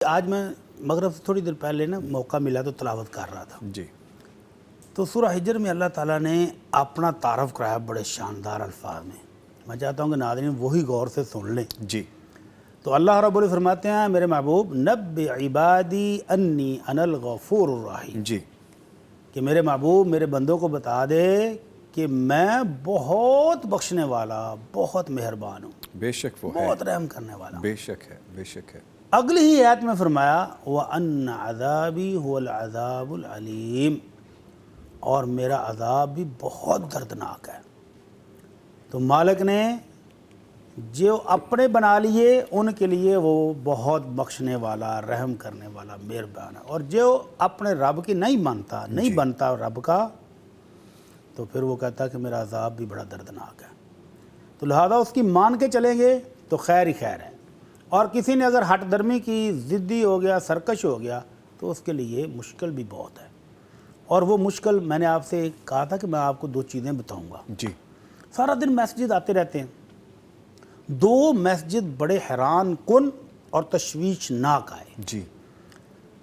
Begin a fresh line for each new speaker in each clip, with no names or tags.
آج میں مغرب سے تھوڑی دیر پہلے موقع ملا تو تلاوت کر رہا تھا
جی
تو سورہ حجر میں اللہ تعالیٰ نے اپنا تعارف کرایا بڑے شاندار الفاظ میں چاہتا ہوں کہ ناظرین وہی غور سے سن لیں.
جی
تو اللہ رب العزت فرماتے ہیں میرے محبوب نبئ عبادی انی انا الغفور الرحیم،
جی
کہ میرے محبوب میرے بندوں کو بتا دے کہ میں بہت بخشنے والا بہت مہربان ہوں،
بے شک وہ ہے،
بہت رحم کرنے والا ہوں.
بے شک ہے، بے شک ہے.
اگلی ہی آیت میں فرمایا وَأَنَّ عَذَابِي هُوَ الْعَذَابُ الْعَلِيمُ، اور میرا عذاب بھی بہت دردناک ہے. تو مالک نے جو اپنے بنا لیے ان کے لیے وہ بہت بخشنے والا رحم کرنے والا مہربان ہے، اور جو اپنے رب کی نہیں مانتا نہیں بنتا رب کا تو پھر وہ کہتا ہے کہ میرا عذاب بھی بڑا دردناک ہے. تو لہذا اس کی مان کے چلیں گے تو خیر ہی خیر ہے، اور کسی نے اگر ہٹ درمی کی ضدی ہو گیا سرکش ہو گیا تو اس کے لیے مشکل بھی بہت ہے. اور وہ مشکل میں نے آپ سے کہا تھا کہ میں آپ کو دو چیزیں بتاؤں گا.
جی
سارا دن میسیجز آتے رہتے ہیں، دو میسیجز بڑے حیران کن اور تشویشناک آئے.
جی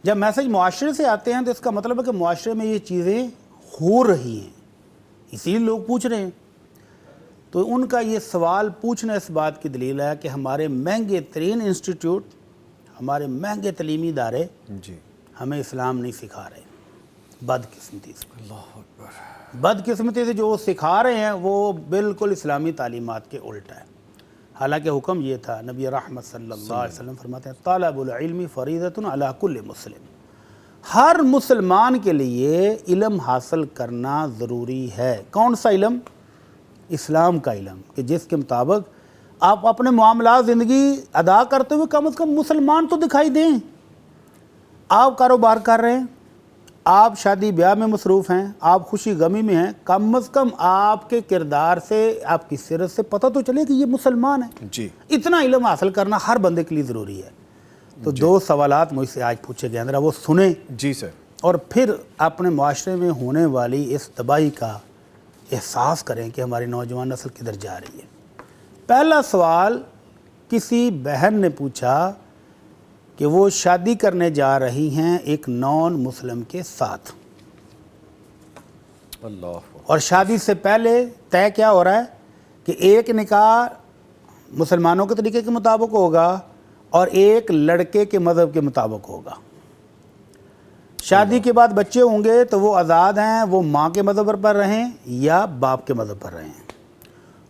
جب میسیج معاشرے سے آتے ہیں تو اس کا مطلب ہے کہ معاشرے میں یہ چیزیں ہو رہی ہیں، اسی لیے لوگ پوچھ رہے ہیں. تو ان کا یہ سوال پوچھنا اس بات کی دلیل ہے کہ ہمارے مہنگے ترین انسٹیٹیوٹ، ہمارے مہنگے تعلیمی ادارے
جی
ہمیں اسلام نہیں سکھا رہے. بدقسمتی سے،
اللہ اکبر.
بدقسمتی سے جو وہ سکھا رہے ہیں وہ بالکل اسلامی تعلیمات کے الٹا ہے. حالانکہ حکم یہ تھا، نبی رحمت صلی اللہ علیہ وسلم فرماتے ہیں طالب العلم فریضۃ علی کل مسلم، ہر مسلمان کے لیے علم حاصل کرنا ضروری ہے. کون سا علم؟ اسلام کا علم، کہ جس کے مطابق آپ اپنے معاملات زندگی ادا کرتے ہوئے کم از کم مسلمان تو دکھائی دیں. آپ کاروبار کر رہے ہیں، آپ شادی بیاہ میں مصروف ہیں، آپ خوشی غمی میں ہیں، کم از کم آپ کے کردار سے آپ کی سیرت سے پتہ تو چلے کہ یہ مسلمان ہے.
جی
اتنا علم حاصل کرنا ہر بندے کے لیے ضروری ہے. تو دو سوالات مجھ سے آج پوچھے گئے، ذرا وہ سنیں
جی سر.
اور پھر اپنے معاشرے میں ہونے والی اس تباہی کا احساس کریں کہ ہماری نوجوان نسل کدھر جا رہی ہے. پہلا سوال کسی بہن نے پوچھا کہ وہ شادی کرنے جا رہی ہیں ایک نان مسلم کے ساتھ،
اللہ اکبر.
اور شادی سے پہلے طے کیا ہو رہا ہے کہ ایک نکاح مسلمانوں کے طریقے کے مطابق ہوگا اور ایک لڑکے کے مذہب کے مطابق ہوگا. شادی کے بعد بچے ہوں گے تو وہ آزاد ہیں، وہ ماں کے مذہب پر رہیں یا باپ کے مذہب پر رہیں.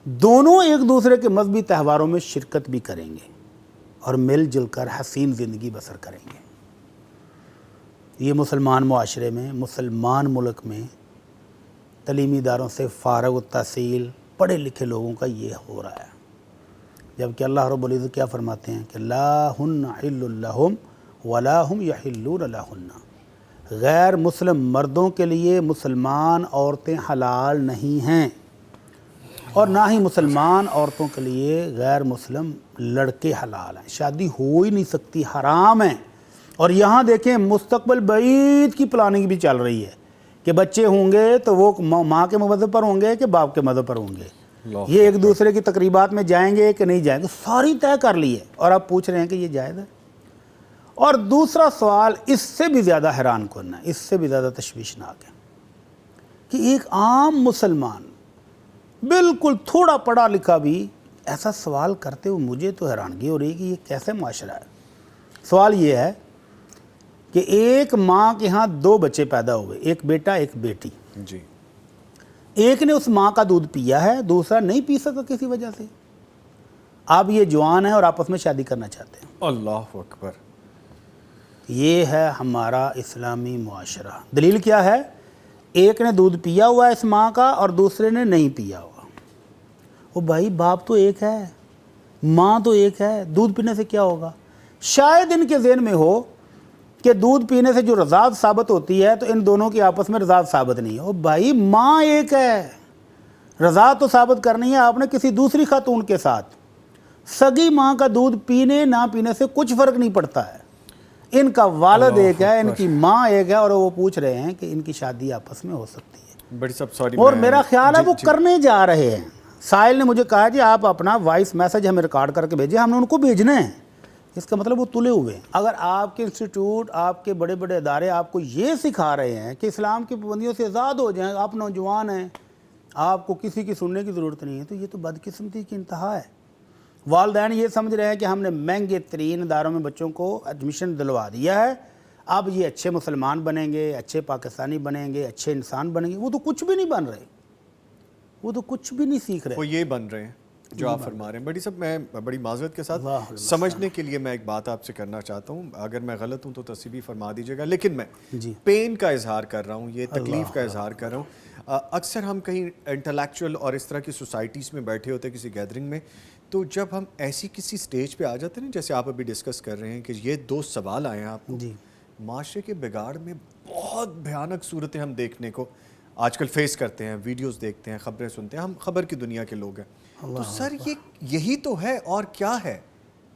دونوں ایک دوسرے کے مذہبی تہواروں میں شرکت بھی کریں گے اور مل جل کر حسین زندگی بسر کریں گے. یہ مسلمان معاشرے میں، مسلمان ملک میں تعلیمی اداروں سے فارغ التحصیل پڑھے لکھے لوگوں کا یہ ہو رہا ہے. جبکہ اللہ رب العزت کیا فرماتے ہیں کہ لا ہن حل لہم ولا ہم یحلون لہن، غیر مسلم مردوں کے لیے مسلمان عورتیں حلال نہیں ہیں، اور نہ ہی مسلمان عورتوں کے لیے غیر مسلم لڑکے حلال ہیں. شادی ہو ہی نہیں سکتی، حرام ہیں. اور یہاں دیکھیں مستقبل بعید کی پلاننگ بھی چل رہی ہے کہ بچے ہوں گے تو وہ ماں کے مذہب پر ہوں گے کہ باپ کے مذہب پر ہوں گے، یہ ایک دوسرے کی تقریبات میں جائیں گے کہ نہیں جائیں گے، ساری طے کر لی ہے، اور آپ پوچھ رہے ہیں کہ یہ جائز ہے. اور دوسرا سوال اس سے بھی زیادہ حیران کن ہے، اس سے بھی زیادہ تشویشناک ہے کہ ایک عام مسلمان بالکل تھوڑا پڑھا لکھا بھی ایسا سوال کرتے ہوئے مجھے تو حیرانگی ہو رہی ہے کہ یہ کیسے معاشرہ ہے. سوال یہ ہے کہ ایک ماں کے ہاں دو بچے پیدا ہوئے، ایک بیٹا ایک بیٹی.
جی
ایک نے اس ماں کا دودھ پیا ہے، دوسرا نہیں پی سکا کسی وجہ سے. اب یہ جوان ہیں اور آپس میں شادی کرنا چاہتے ہیں.
اللہ اکبر.
یہ ہے ہمارا اسلامی معاشرہ. دلیل کیا ہے؟ ایک نے دودھ پیا ہوا ہے اس ماں کا اور دوسرے نے نہیں پیا ہوا. وہ بھائی باپ تو ایک ہے، ماں تو ایک ہے، دودھ پینے سے کیا ہوگا؟ شاید ان کے ذہن میں ہو کہ دودھ پینے سے جو رضاعت ثابت ہوتی ہے تو ان دونوں کی آپس میں رضاعت ثابت نہیں ہے. بھائی ماں ایک ہے، رضاعت تو ثابت کرنی ہے آپ نے کسی دوسری خاتون کے ساتھ. سگی ماں کا دودھ پینے نہ پینے سے کچھ فرق نہیں پڑتا ہے. ان کا والد ایک ہے، ان کی ماں ایک ہے، اور وہ پوچھ رہے ہیں کہ ان کی شادی آپس میں ہو سکتی ہے.
بڑی سب سوری.
اور میرا خیال ہے وہ کرنے جا رہے ہیں. سائل نے مجھے کہا جی آپ اپنا وائس میسج ہمیں ریکارڈ کر کے بھیجیں، ہم نے ان کو بھیجنا ہے. اس کا مطلب وہ تلے ہوئے ہیں. اگر آپ کے انسٹیٹیوٹ، آپ کے بڑے بڑے ادارے آپ کو یہ سکھا رہے ہیں کہ اسلام کی پابندیوں سے آزاد ہو جائیں، آپ نوجوان ہیں، آپ کو کسی کی سننے کی ضرورت نہیں ہے، تو یہ تو بدقسمتی کی انتہا ہے. والدین یہ سمجھ رہے ہیں کہ ہم نے مہنگے ترین اداروں میں بچوں کو ایڈمیشن دلوا دیا ہے، اب یہ اچھے مسلمان بنیں گے، اچھے پاکستانی بنیں گے، اچھے انسان بنیں گے. وہ تو کچھ بھی نہیں بن رہے، وہ تو کچھ بھی نہیں سیکھ رہے.
وہ یہ بن رہے ہیں جو آپ فرما رہے ہیں. بڑی صاحب، میں بڑی معذرت کے ساتھ سمجھنے کے لیے میں ایک بات آپ سے کرنا چاہتا ہوں، اگر میں غلط ہوں تو تصحیح فرما دیجیے گا، لیکن میں پین کا اظہار کر رہا ہوں، یہ تکلیف کا اظہار کر رہا ہوں. اکثر ہم کہیں انٹلیکچوئل اور اس طرح کی سوسائٹیز میں بیٹھے ہوتے ہیں کسی گیدرنگ میں، تو جب ہم ایسی کسی سٹیج پہ آ جاتے ہیں نا، جیسے آپ ابھی ڈسکس کر رہے ہیں کہ یہ دو سوال آئے ہیں آپ کو، معاشرے کے بگاڑ میں بہت بھیانک صورتیں ہم دیکھنے کو آج کل فیس کرتے ہیں، ویڈیوز دیکھتے ہیں، خبریں سنتے ہیں، ہم خبر کی دنیا کے لوگ ہیں. تو سر یہی تو ہے اور کیا ہے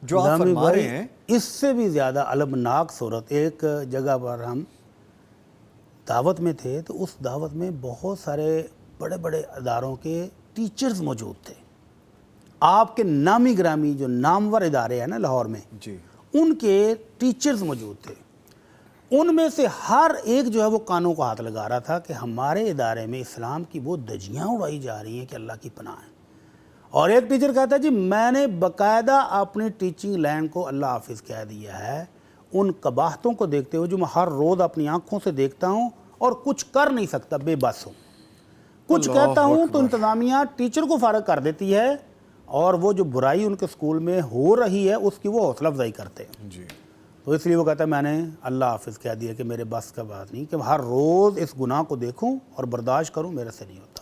جو آپ فرما رہے ہیں؟
اس سے بھی زیادہ المناک صورت. ایک جگہ پر ہم دعوت میں تھے، تو اس دعوت میں بہت سارے بڑے بڑے اداروں کے ٹیچرز موجود تھے. آپ کے نامی گرامی جو نامور ادارے ہیں نا لاہور میں،
جی،
ان کے ٹیچرز موجود تھے. ان میں سے ہر ایک جو ہے وہ کانوں کو ہاتھ لگا رہا تھا کہ ہمارے ادارے میں اسلام کی وہ دجیاں اڑائی جا رہی ہیں کہ اللہ کی پناہ ہے. اور ایک ٹیچر کہتا ہے جی میں نے باقاعدہ اپنی ٹیچنگ لائن کو اللہ حافظ کہہ دیا ہے، ان قباحتوں کو دیکھتے ہوئے جو میں ہر روز اپنی آنکھوں سے دیکھتا ہوں اور کچھ کر نہیں سکتا، بے بس ہوں. کچھ کہتا ہوں تو انتظامیہ ٹیچر کو فارغ کر دیتی ہے، اور وہ جو برائی ان کے اسکول میں ہو رہی ہے اس کی وہ حوصلہ افزائی کرتے ہیں.
جی.
تو اس لیے وہ کہتا ہے میں نے اللہ حافظ کہہ دیا کہ میرے بس کا بات نہیں کہ ہر روز اس گناہ کو دیکھوں اور برداشت کروں، میرے سے نہیں ہوتا.